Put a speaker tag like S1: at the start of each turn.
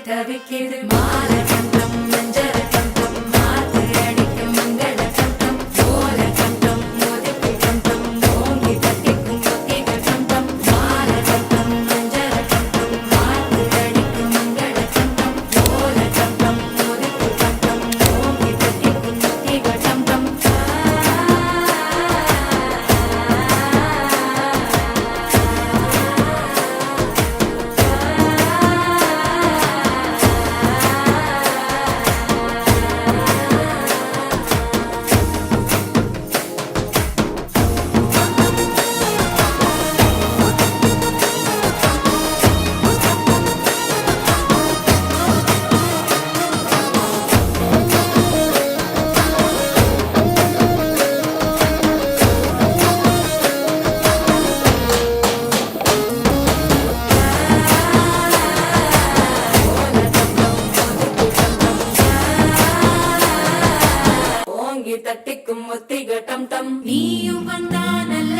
S1: தவிக்கிது மால கண்டம் மஞ்சள் கண்டம் மாத்து அடிக்கும் மங்கள கண்டம் ஓல கண்டம் மோதிக்கு கண்டம் ஓங்கி தட்டிக்கும் ஒத்திக கண்டம் மால கண்டம் மஞ்சள் கண்டம் மாத்து அடிக்கும் மங்கள கண்டம் ஓல கண்டம் மோதிக்கு கண்டம் ஓங்கி தட்டிக்கும் ஒத்திக கண்டம் தட்டிக்கும் ஒத்திக டம் டம் நீயும் வந்தா நல்ல